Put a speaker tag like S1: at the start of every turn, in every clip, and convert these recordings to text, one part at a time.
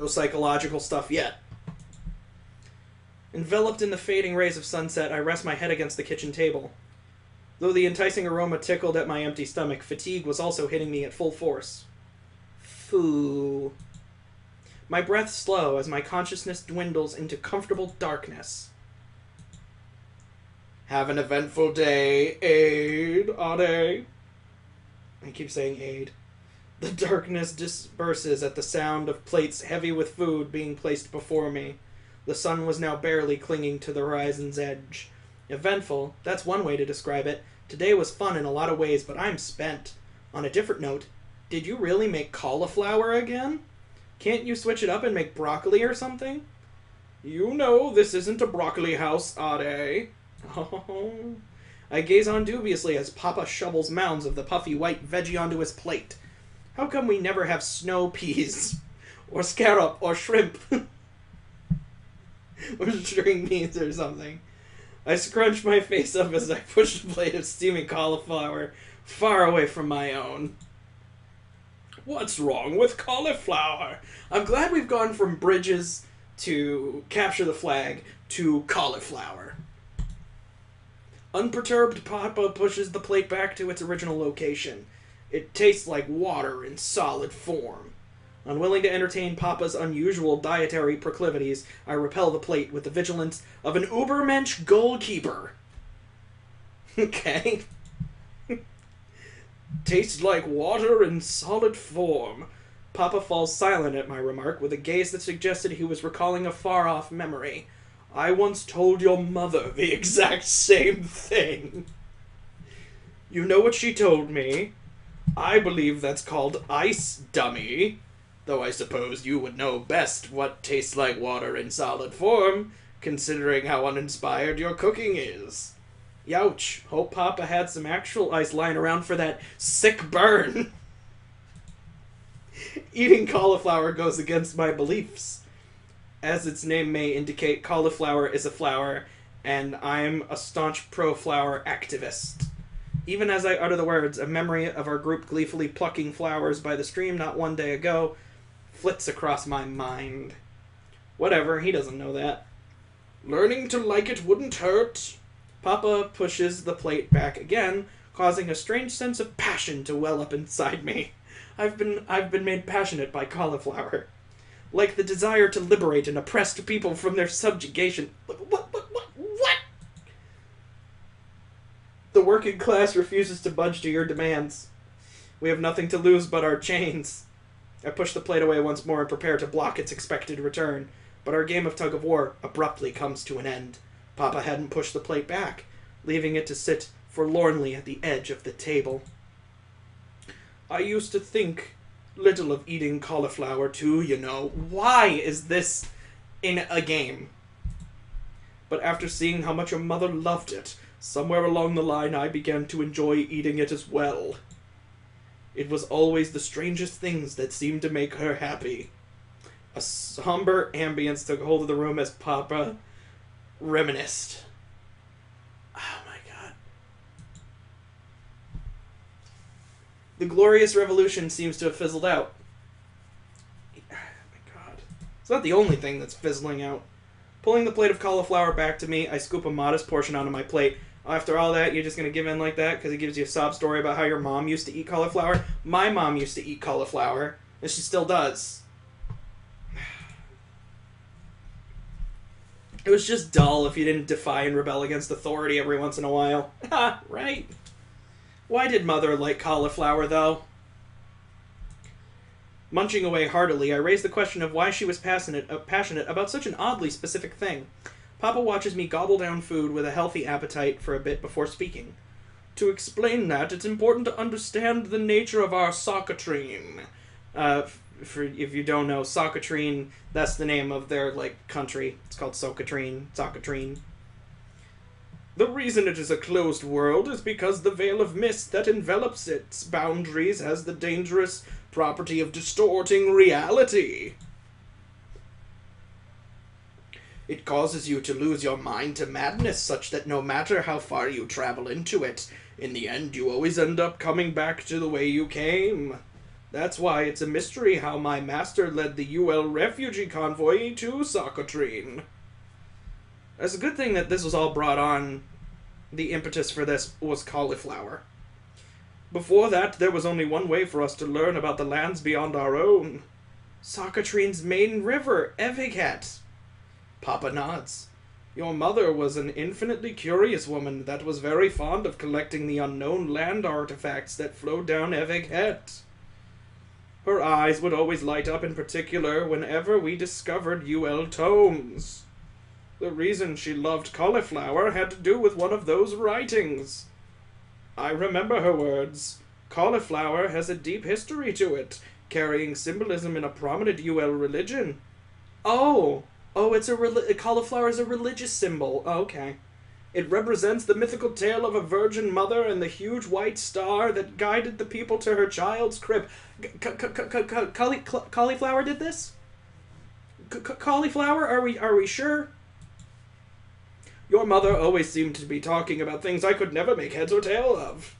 S1: the psychological stuff yet. Enveloped in the fading rays of sunset, I rest my head against the kitchen table. Though the enticing aroma tickled at my empty stomach, fatigue was also hitting me at full force. Foo. My breath slow as my consciousness dwindles into comfortable darkness. Have an eventful day, Aid, Ade. I keep saying Aid. The darkness disperses at the sound of plates heavy with food being placed before me. The sun was now barely clinging to the horizon's edge. Eventful, that's one way to describe it. Today was fun in a lot of ways, but I'm spent. On a different note, did you really make cauliflower again? Can't you switch it up and make broccoli or something? You know this isn't a broccoli house, Ade. Oh. I gaze on dubiously as Papa shovels mounds of the puffy white veggie onto his plate. How come we never have snow peas? Or scallop, or shrimp? Or string beans or something. I scrunch my face up as I push a plate of steaming cauliflower far away from my own. What's wrong with cauliflower? I'm glad we've gone from bridges to capture the flag to cauliflower. Unperturbed, Papa pushes the plate back to its original location. It tastes like water in solid form. Unwilling to entertain Papa's unusual dietary proclivities, I repel the plate with the vigilance of an Ubermensch goalkeeper. Okay. Tastes like water in solid form. Papa falls silent at my remark with a gaze that suggested he was recalling a far-off memory. I once told your mother the exact same thing. You know what she told me? I believe that's called ice, dummy. Though I suppose you would know best what tastes like water in solid form, considering how uninspired your cooking is. Youch. Hope Papa had some actual ice lying around for that sick burn. Eating cauliflower goes against my beliefs. As its name may indicate, cauliflower is a flower, and I'm a staunch pro-flower activist. Even as I utter the words, a memory of our group gleefully plucking flowers by the stream not one day ago flits across my mind. Whatever, he doesn't know that. Learning to like it wouldn't hurt. Papa pushes the plate back again, causing a strange sense of passion to well up inside me. I've been made passionate by cauliflower. Like the desire to liberate an oppressed people from their subjugation. What? The working class refuses to budge to your demands. We have nothing to lose but our chains. I push the plate away once more and prepare to block its expected return, but our game of tug-of-war abruptly comes to an end. Papa hadn't pushed the plate back, leaving it to sit forlornly at the edge of the table. I used to think little of eating cauliflower too, you know. Why is this in a game? But after seeing how much your mother loved it, somewhere along the line I began to enjoy eating it as well. It was always the strangest things that seemed to make her happy. A somber ambience took hold of the room as Papa reminisced. Oh my god. The glorious revolution seems to have fizzled out. Oh my god. It's not the only thing that's fizzling out. Pulling the plate of cauliflower back to me, I scoop a modest portion onto my plate. After all that, you're just going to give in like that because it gives you a sob story about how your mom used to eat cauliflower? My mom used to eat cauliflower, and she still does. It was just dull if you didn't defy and rebel against authority every once in a while. Ha, right. Why did Mother like cauliflower, though? Munching away heartily, I raised the question of why she was passionate about such an oddly specific thing. Papa watches me gobble down food with a healthy appetite for a bit before speaking. To explain that, it's important to understand the nature of our sockatrine. If you don't know, Sockatrine, that's the name of their, country. It's called Sockatrine. The reason it is a closed world is because the veil of mist that envelops its boundaries has the dangerous property of distorting reality. It causes you to lose your mind to madness such that no matter how far you travel into it, in the end you always end up coming back to the way you came. That's why it's a mystery how my master led the UL refugee convoy to Socotrine. It's a good thing that this was all brought on. The impetus for this was Cauliflower. Before that, there was only one way for us to learn about the lands beyond our own. Socotrine's main river, Evigat. Papa nods. Your mother was an infinitely curious woman that was very fond of collecting the unknown land artifacts that flowed down Evigat. Her eyes would always light up in particular whenever we discovered UL tomes. The reason she loved Cauliflower had to do with one of those writings. I remember her words. Cauliflower has a deep history to it, carrying symbolism in a prominent UL religion. Oh, it's cauliflower is a religious symbol. Oh, okay. It represents the mythical tale of a virgin mother and the huge white star that guided the people to her child's crib. Cauliflower did this? Cauliflower? Are we sure? Your mother always seemed to be talking about things I could never make heads or tail of.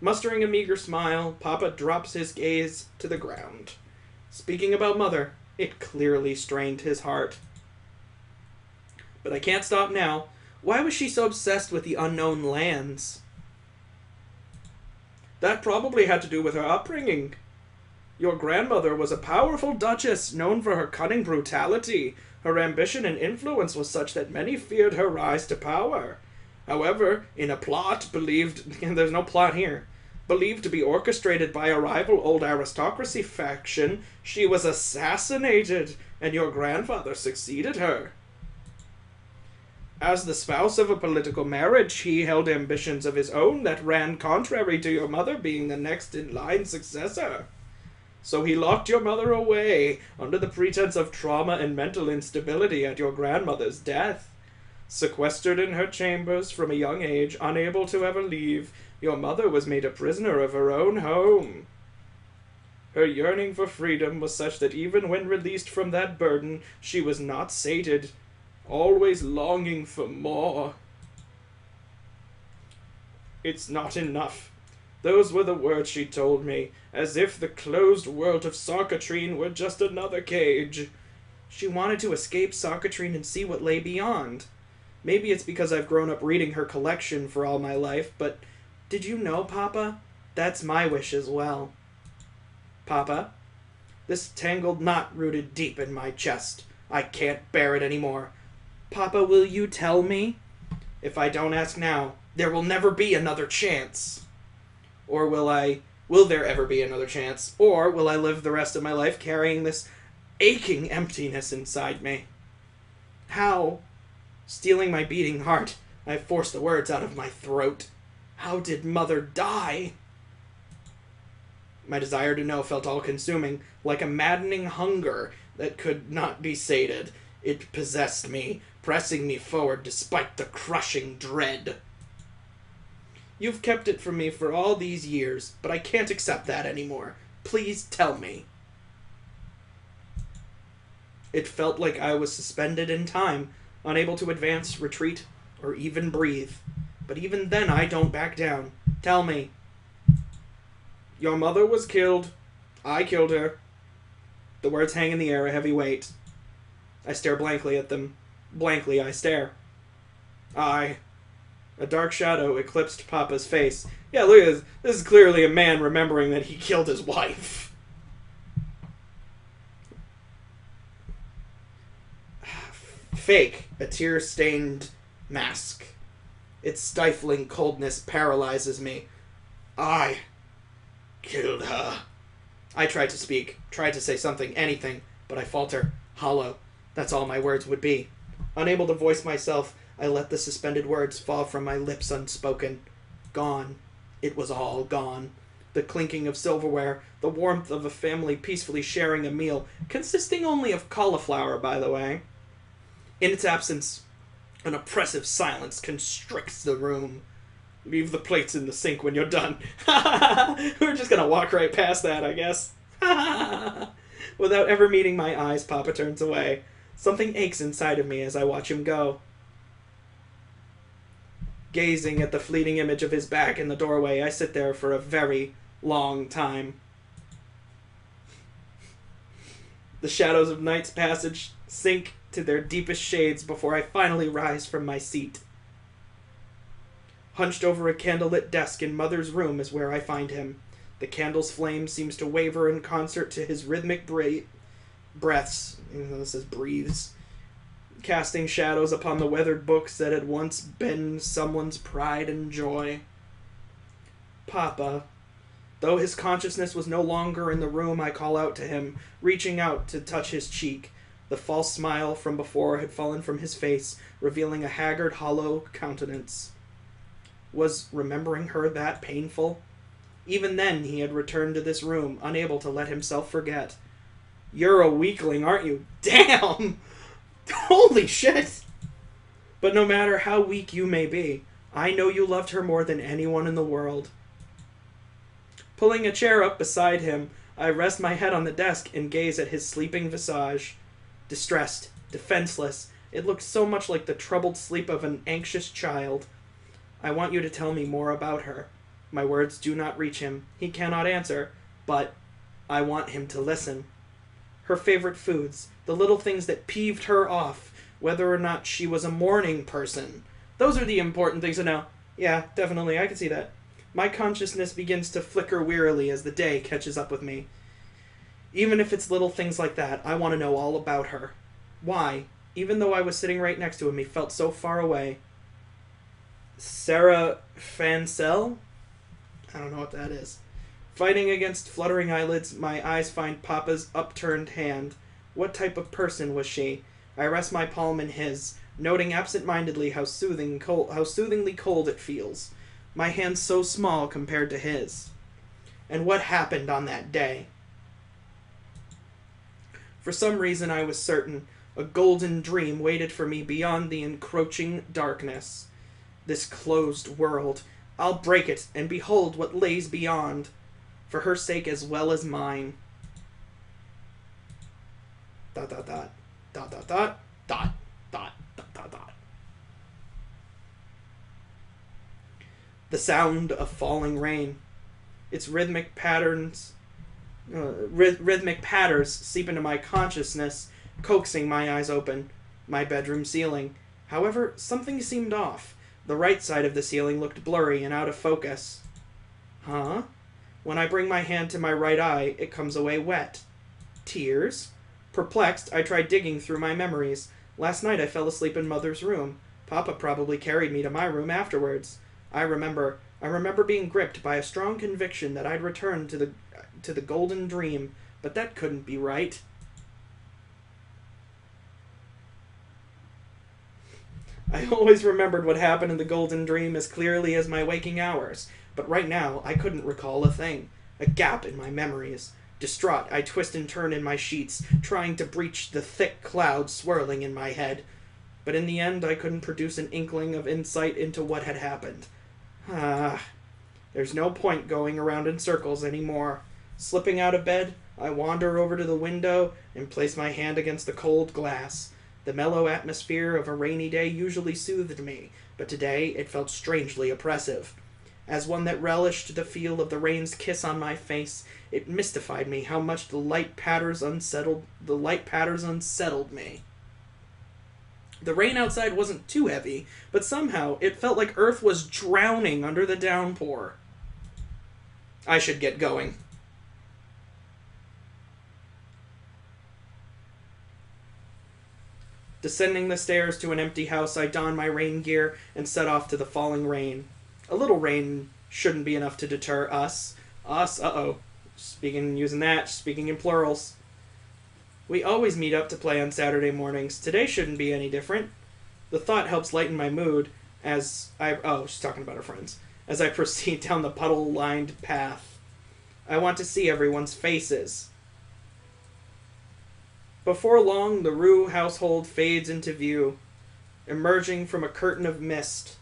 S1: Mustering a meager smile, Papa drops his gaze to the ground. Speaking about Mother, it clearly strained his heart. But I can't stop now. Why was she so obsessed with the unknown lands? That probably had to do with her upbringing. Your grandmother was a powerful duchess known for her cunning brutality. Her ambition and influence was such that many feared her rise to power. However, in a plot there's no plot here, believed to be orchestrated by a rival old aristocracy faction, she was assassinated, and your grandfather succeeded her. As the spouse of a political marriage, he held ambitions of his own that ran contrary to your mother being the next in line successor. So he locked your mother away under the pretense of trauma and mental instability at your grandmother's death. Sequestered in her chambers from a young age, unable to ever leave, your mother was made a prisoner of her own home. Her yearning for freedom was such that even when released from that burden, she was not sated, always longing for more. It's not enough. Those were the words she told me, as if the closed world of Socotrine were just another cage. She wanted to escape Socotrine and see what lay beyond. Maybe it's because I've grown up reading her collection for all my life, but did you know, Papa? That's my wish as well. Papa, this tangled knot rooted deep in my chest. I can't bear it anymore. Papa, will you tell me? If I don't ask now, there will never be another chance. Or will there ever be another chance? Or will I live the rest of my life carrying this aching emptiness inside me? How? Stealing my beating heart, I forced the words out of my throat. How did Mother die? My desire to know felt all-consuming, like a maddening hunger that could not be sated. It possessed me, pressing me forward despite the crushing dread. You've kept it from me for all these years, but I can't accept that anymore. Please tell me. It felt like I was suspended in time, unable to advance, retreat, or even breathe. But even then I don't back down. Tell me. Your mother was killed. I killed her. The words hang in the air, a heavy weight. I stare blankly at them. Blankly I stare. A dark shadow eclipsed Papa's face. Yeah, look at this. This is clearly a man remembering that he killed his wife. Fake. A tear-stained mask. Its stifling coldness paralyzes me. I killed her. I tried to speak, tried to say something, anything, but I falter, hollow. That's all my words would be. Unable to voice myself, I let the suspended words fall from my lips unspoken. Gone. It was all gone. The clinking of silverware, the warmth of a family peacefully sharing a meal, consisting only of cauliflower, by the way. In its absence, an oppressive silence constricts the room. Leave the plates in the sink when you're done. We're just gonna walk right past that, I guess. Without ever meeting my eyes, Papa turns away. Something aches inside of me as I watch him go. Gazing at the fleeting image of his back in the doorway, I sit there for a very long time. The shadows of night's passage sink to their deepest shades before I finally rise from my seat. Hunched over a candlelit desk in Mother's room is where I find him. The candle's flame seems to waver in concert to his rhythmic breaths. This is breathes. Casting shadows upon the weathered books that had once been someone's pride and joy. Papa. Though his consciousness was no longer in the room, I call out to him, reaching out to touch his cheek. The false smile from before had fallen from his face, revealing a haggard, hollow countenance. Was remembering her that painful? Even then, he had returned to this room, unable to let himself forget. You're a weakling, aren't you? Damn! Holy shit! But no matter how weak you may be, I know you loved her more than anyone in the world. Pulling a chair up beside him, I rest my head on the desk and gaze at his sleeping visage. Distressed, defenseless, it looked so much like the troubled sleep of an anxious child. I want you to tell me more about her. My words do not reach him. He cannot answer, but I want him to listen. Her favorite foods, the little things that peeved her off, whether or not she was a morning person. Those are the important things to know. Yeah, definitely, I can see that. My consciousness begins to flicker wearily as the day catches up with me. Even if it's little things like that, I want to know all about her. Why? Even though I was sitting right next to him, he felt so far away. Sarah Fansell? I don't know what that is. Fighting against fluttering eyelids, my eyes find Papa's upturned hand. What type of person was she? I rest my palm in his, noting absent-mindedly how soothingly cold it feels. My hand's so small compared to his. And what happened on that day? For some reason I was certain a golden dream waited for me beyond the encroaching darkness. This closed world. I'll break it and behold what lays beyond, for her sake as well as mine. ... The sound of falling rain. Its rhythmic patters seep into my consciousness, coaxing my eyes open. My bedroom ceiling. However, something seemed off. The right side of the ceiling looked blurry and out of focus. Huh? When I bring my hand to my right eye, it comes away wet. Tears? Perplexed, I try digging through my memories. Last night I fell asleep in Mother's room. Papa probably carried me to my room afterwards. I remember being gripped by a strong conviction that I'd returned to the golden dream, but that couldn't be right. I always remembered what happened in the golden dream as clearly as my waking hours, but right now I couldn't recall a thing. A gap in my memories. Distraught, I twist and turn in my sheets, trying to breach the thick cloud swirling in my head. But in the end, I couldn't produce an inkling of insight into what had happened. There's no point going around in circles anymore. Slipping out of bed, I wander over to the window and place my hand against the cold glass. The mellow atmosphere of a rainy day usually soothed me, but today it felt strangely oppressive. As one that relished the feel of the rain's kiss on my face, it mystified me how much the light patters unsettled me. The rain outside wasn't too heavy, but somehow it felt like Earth was drowning under the downpour. I should get going. Descending the stairs to an empty house, I don my rain gear and set off to the falling rain. A little rain shouldn't be enough to deter us. Speaking in plurals. We always meet up to play on Saturday mornings. Today shouldn't be any different. The thought helps lighten my mood she's talking about her friends. As I proceed down the puddle-lined path. I want to see everyone's faces. Before long, the Rue household fades into view, emerging from a curtain of mist.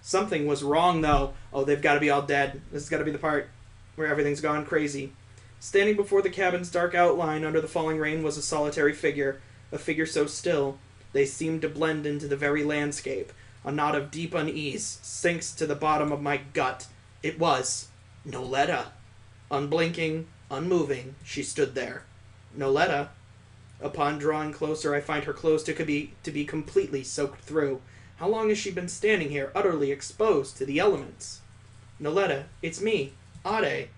S1: Something was wrong, though. Oh, they've got to be all dead. This has got to be the part where everything's gone crazy. Standing before the cabin's dark outline under the falling rain was a solitary figure, a figure so still, they seemed to blend into the very landscape. A knot of deep unease sinks to the bottom of my gut. It was Noletta. Unblinking, unmoving, she stood there. Noletta. Upon drawing closer, I find her clothes to be completely soaked through. How long has she been standing here, utterly exposed to the elements? Noletta, it's me, Ade.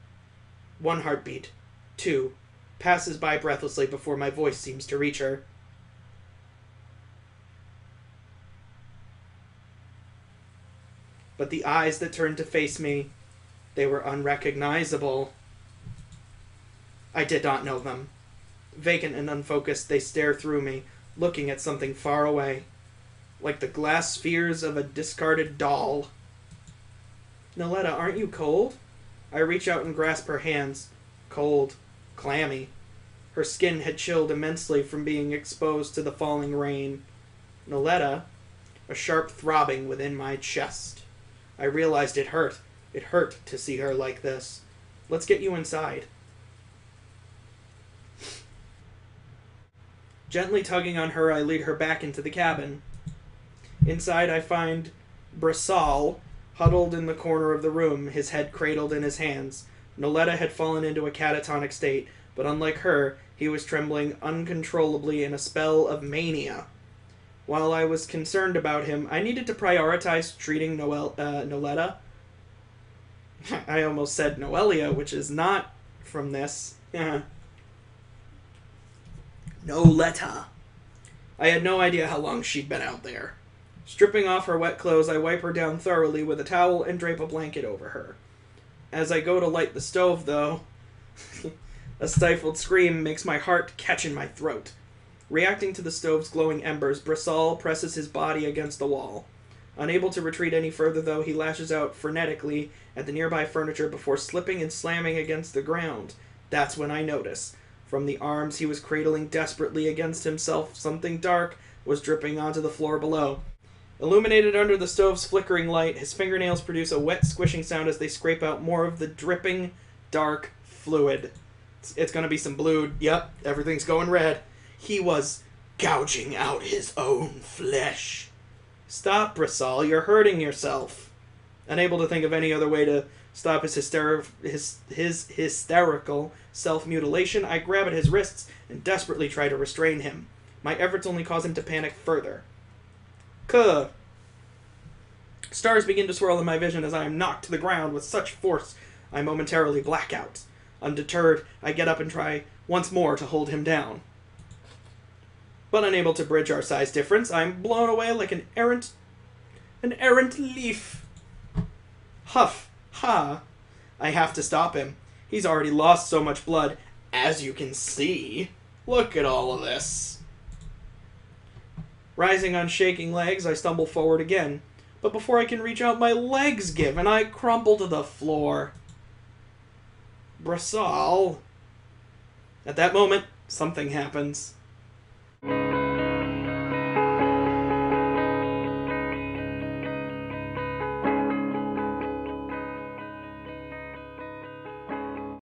S1: 1 heartbeat. 2. Passes by breathlessly before my voice seems to reach her. But the eyes that turned to face me, they were unrecognizable. I did not know them. Vacant and unfocused, they stare through me, looking at something far away, like the glass spheres of a discarded doll. Noletta, aren't you cold? I reach out and grasp her hands. Cold. Clammy. Her skin had chilled immensely from being exposed to the falling rain. Noletta, a sharp throbbing within my chest. I realized it hurt. It hurt to see her like this. Let's get you inside. Gently tugging on her, I lead her back into the cabin. Inside, I find Brasal huddled in the corner of the room, his head cradled in his hands. Noletta had fallen into a catatonic state, but unlike her, he was trembling uncontrollably in a spell of mania. While I was concerned about him, I needed to prioritize treating Noletta. I almost said Noelia, which is not from this. Noletta. I had no idea how long she'd been out there. Stripping off her wet clothes, I wipe her down thoroughly with a towel and drape a blanket over her. As I go to light the stove, though, a stifled scream makes my heart catch in my throat. Reacting to the stove's glowing embers, Brasal presses his body against the wall. Unable to retreat any further, though, he lashes out frenetically at the nearby furniture before slipping and slamming against the ground. That's when I notice. From the arms he was cradling desperately against himself, something dark was dripping onto the floor below. Illuminated under the stove's flickering light, his fingernails produce a wet, squishing sound as they scrape out more of the dripping, dark fluid. It's gonna be some blood. Yep, everything's going red. He was gouging out his own flesh. Stop, Brasal, you're hurting yourself. Unable to think of any other way to stop his hysterical self-mutilation, I grab at his wrists and desperately try to restrain him. My efforts only cause him to panic further. Kuh! Stars begin to swirl in my vision as I am knocked to the ground with such force I momentarily black out. Undeterred, I get up and try once more to hold him down. But unable to bridge our size difference, I am blown away like an errant leaf. Huff! Ha! I have to stop him. He's already lost so much blood, as you can see. Look at all of this. Rising on shaking legs, I stumble forward again. But before I can reach out, my legs give, and I crumple to the floor. Brasal. At that moment, something happens.